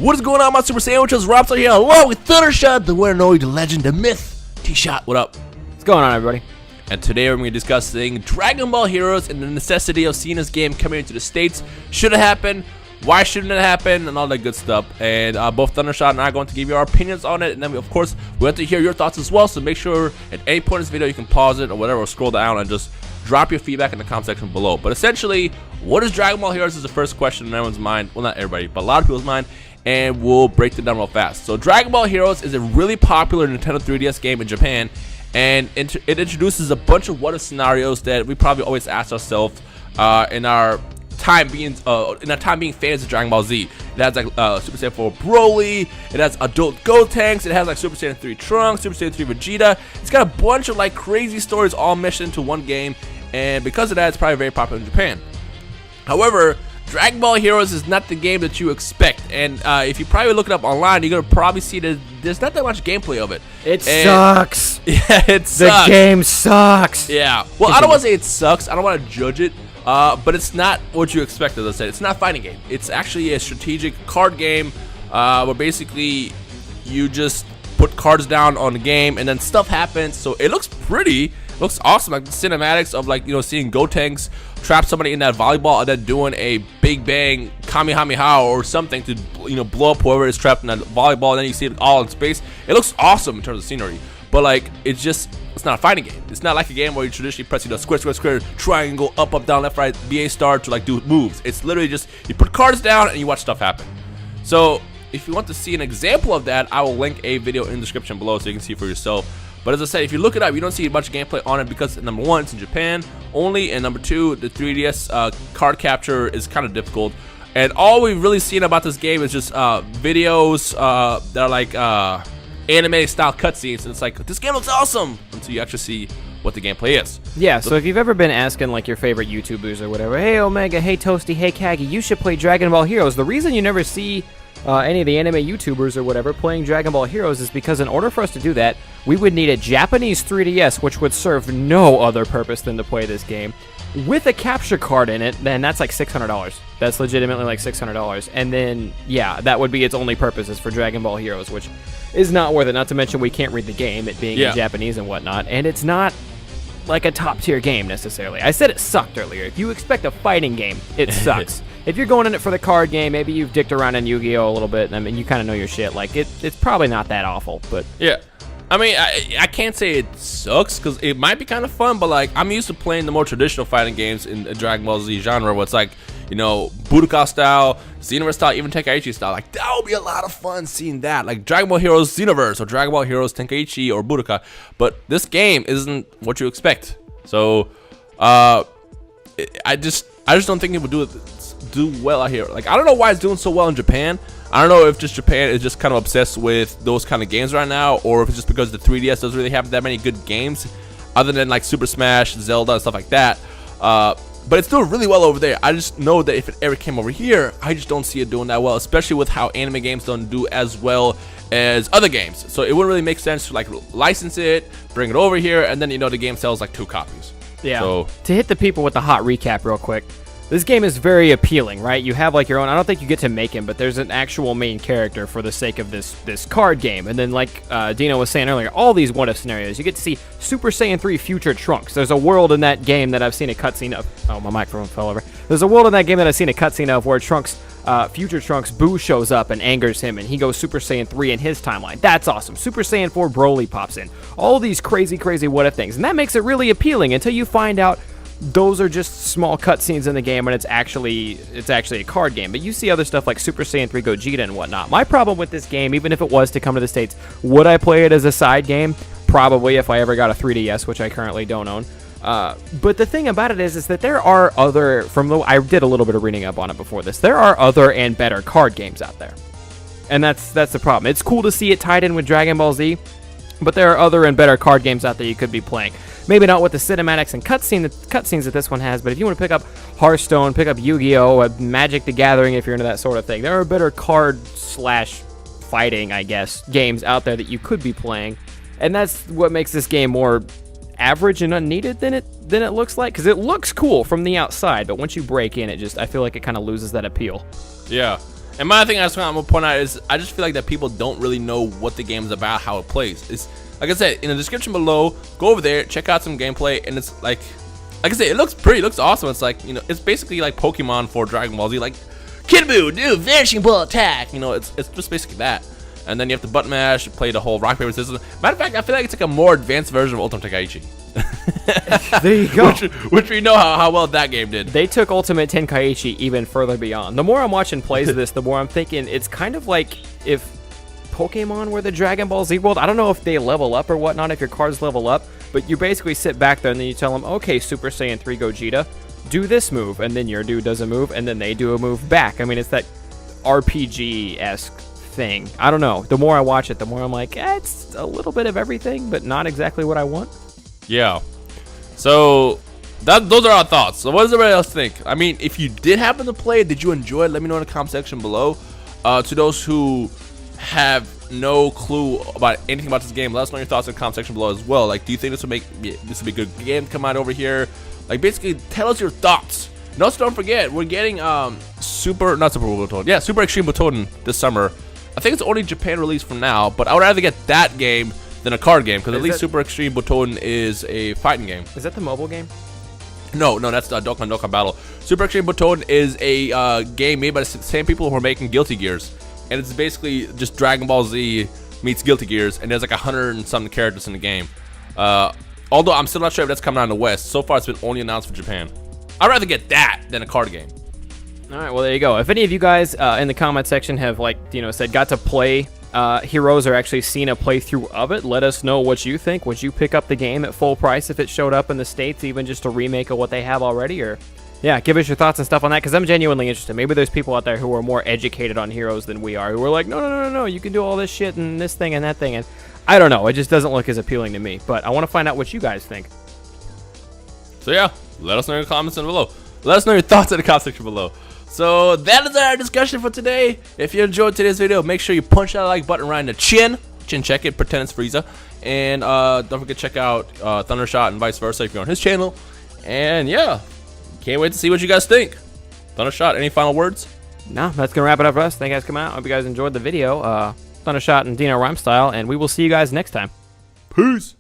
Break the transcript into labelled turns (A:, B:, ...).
A: What is going on, my super sandwiches? Rhymestyle here, along with Thundershot, the one and only, the legend, the myth, T-Shot. What up?
B: What's going on, everybody?
A: And today we're going to be discussing Dragon Ball Heroes and the necessity of seeing this game coming into the States. Should it happen? Why shouldn't it happen? And all that good stuff. And both Thundershot and I are going to give you our opinions on it. And then, of course, we have to hear your thoughts as well. So make sure at any point in this video you can pause it or whatever, or scroll down and just drop your feedback in the comment section below. But essentially, what is Dragon Ball Heroes is the first question in everyone's mind. Well, not everybody, but a lot of people's mind. And we'll break it down real fast. So Dragon Ball Heroes is a really popular Nintendo 3DS game in Japan. And it introduces a bunch of what-if scenarios that we probably always ask ourselves in our time being fans of Dragon Ball Z. It has like Super Saiyan 4 Broly, it has adult Gotenks, it has like Super Saiyan 3 Trunks, Super Saiyan 3 Vegeta. It's got a bunch of like crazy stories all meshed into one game, and because of that, it's probably very popular in Japan. However, Dragon Ball Heroes is not the game that you expect, and if you probably look it up online, you're gonna probably see that there's not that much gameplay of it.
B: It sucks.
A: Yeah, it sucks.
B: The game sucks.
A: Yeah. Well, I don't want to say it sucks. I don't want to judge it. But it's not what you expect, as I said. It's not a fighting game. It's actually a strategic card game where basically you just put cards down on the game and then stuff happens. So it looks pretty. It looks awesome. Like the cinematics of, like, you know, seeing Gotenks trap somebody in that volleyball and then doing a big bang Kamehameha or something to, you know, blow up whoever is trapped in that volleyball, and then you see it all in space. It looks awesome in terms of scenery. But like, it's not a fighting game. It's not like a game where you traditionally press, you know, square, square, square, triangle, up, up, down, left, right, BA star to like do moves. It's literally just you put cards down and you watch stuff happen. So if you want to see an example of that, I will link a video in the description below so you can see for yourself. But as I said, if you look it up, you don't see much gameplay on it because, number one, it's in Japan only, and number two, the 3DS card capture is kind of difficult. And all we've really seen about this game is just videos that are like anime style cutscenes, and it's like, this game looks awesome until you actually see what the gameplay is.
B: Yeah, so if you've ever been asking like your favorite YouTubers or whatever, hey Omega, hey Toasty, hey Kagi, you should play Dragon Ball Heroes, the reason you never see any of the anime YouTubers or whatever playing Dragon Ball Heroes is because in order for us to do that, we would need a Japanese 3DS, which would serve no other purpose than to play this game, with a capture card in it. Then that's like $600. That's legitimately like $600. And then, yeah, that would be its only purpose, is for Dragon Ball Heroes, which is not worth it. Not to mention we can't read the game, it being in Japanese and whatnot. And it's not like a top-tier game necessarily. I said it sucked earlier. If you expect a fighting game, it sucks. If you're going in it for the card game, maybe you've dicked around in Yu-Gi-Oh! A little bit, I mean, you kind of know your shit. Like, it's probably not that awful, but...
A: Yeah. I mean, I can't say it sucks, because it might be kind of fun, but, like, I'm used to playing the more traditional fighting games in the Dragon Ball Z genre, where it's like, you know, Budokai style, xenoverse style, even Tenkaichi style. Like, that would be a lot of fun seeing that. Like, Dragon Ball Heroes Xenoverse, or Dragon Ball Heroes Tenkaichi, or Budokai. But this game isn't what you expect. So, I just don't think it would do well out here. Like, I don't know why it's doing so well in Japan. I don't know if just Japan is just kind of obsessed with those kind of games right now, or if it's just because the 3DS doesn't really have that many good games other than like Super Smash, Zelda, and stuff like that. But it's doing really well over there. I just know that if it ever came over here, I just don't see it doing that well, especially with how anime games don't do as well as other games. So it wouldn't really make sense to like license it, bring it over here, and then, you know, the game sells like 2 copies.
B: Yeah.
A: So
B: to hit the people with the hot recap real quick, this game is very appealing, right? You have like your own, I don't think you get to make him, but there's an actual main character for the sake of this card game. And then like Dino was saying earlier, all these what-if scenarios. You get to see Super Saiyan 3 Future Trunks. There's a world in that game that I've seen a cutscene of. Oh, my microphone fell over. There's a world in that game that I've seen a cutscene of where Trunks, Future Trunks, Boo shows up and angers him, and he goes Super Saiyan 3 in his timeline. That's awesome. Super Saiyan 4 Broly pops in. All these crazy, crazy what-if things. And that makes it really appealing until you find out those are just small cutscenes in the game, and it's actually a card game. But you see other stuff like Super Saiyan 3 Gogeta and whatnot. My problem with this game, even if it was to come to the States, would I play it as a side game? Probably, if I ever got a 3DS, which I currently don't own. But the thing about it is that there are other, I did a little bit of reading up on it before this, there are other and better card games out there. And that's the problem. It's cool to see it tied in with Dragon Ball Z, but there are other and better card games out there you could be playing. Maybe not with the cinematics and cutscenes that this one has, but if you want to pick up Hearthstone, pick up Yu-Gi-Oh!, Magic the Gathering, if you're into that sort of thing, there are better card/fighting, I guess, games out there that you could be playing. And that's what makes this game more average and unneeded than it looks like, because it looks cool from the outside, but once you break in, I feel like it kind of loses that appeal.
A: Yeah. And my thing I'm gonna point out is I just feel like that people don't really know what the game is about, how it plays. It's like I said in the description below. Go over there, check out some gameplay, and it's like I said, it looks pretty, it looks awesome. It's like, you know, it's basically like Pokemon for Dragon Ball Z, like Kidboo, do vanishing ball attack. You know, it's just basically that. And then you have to button mash, play the whole rock paper scissors. Matter of fact, I feel like it's like a more advanced version of Ultimate Tenkaichi.
B: There you go.
A: which we know how well that game did.
B: They took Ultimate Tenkaichi even further beyond. The more I'm watching plays of this, the more I'm thinking it's kind of like if Pokemon were the Dragon Ball Z world. I don't know if they level up or whatnot, if your cards level up, but you basically sit back there and then you tell them, okay, Super Saiyan 3 Gogeta, do this move, and then your dude does a move, and then they do a move back. I mean, it's that RPG-esque thing. I don't know. The more I watch it, the more I'm like, it's a little bit of everything, but not exactly what I want.
A: Yeah. So those are our thoughts. So what does everybody else think? I mean, if you did happen to play it, did you enjoy it? Let me know in the comment section below. To those who have no clue about anything about this game, let us know your thoughts in the comment section below as well. Like, do you think this would be a good game to come out over here? Like, basically, tell us your thoughts. And also, don't forget, we're getting Super Extreme Butoden this summer. I think it's only Japan released for now, but I would rather get that game than a card game, because at least Super Extreme Butoden is a fighting game.
B: Is that the mobile game?
A: No, that's Dokkan Dokkan Battle. Super Extreme Butoden is a game made by the same people who are making Guilty Gears, and it's basically just Dragon Ball Z meets Guilty Gears, and there's like 100 and something characters in the game. Although I'm still not sure if that's coming out in the West. So far, it's been only announced for Japan. I'd rather get that than a card game.
B: All right, well, there you go. If any of you guys in the comment section have, like, said got to play Heroes or actually seen a playthrough of it, let us know what you think. Would you pick up the game at full price if it showed up in the States, even just a remake of what they have already? Or, yeah, give us your thoughts and stuff on that, because I'm genuinely interested. Maybe there's people out there who are more educated on Heroes than we are, who are like, no, you can do all this shit and this thing and that thing. And I don't know. It just doesn't look as appealing to me. But I want to find out what you guys think.
A: So, yeah, let us know in the comments below. Let us know your thoughts in the comment section below. So that is our discussion for today. If you enjoyed today's video, make sure you punch that like button right in the chin check it, pretend it's Frieza. And don't forget to check out Thundershot and vice versa if you're on his channel. And yeah, can't wait to see what you guys think. Thundershot, any final words? No, that's gonna wrap it up for us. Thank you guys for coming out. Hope you guys enjoyed the video. Thundershot and Dino Rhymestyle, and we will see you guys next time. Peace.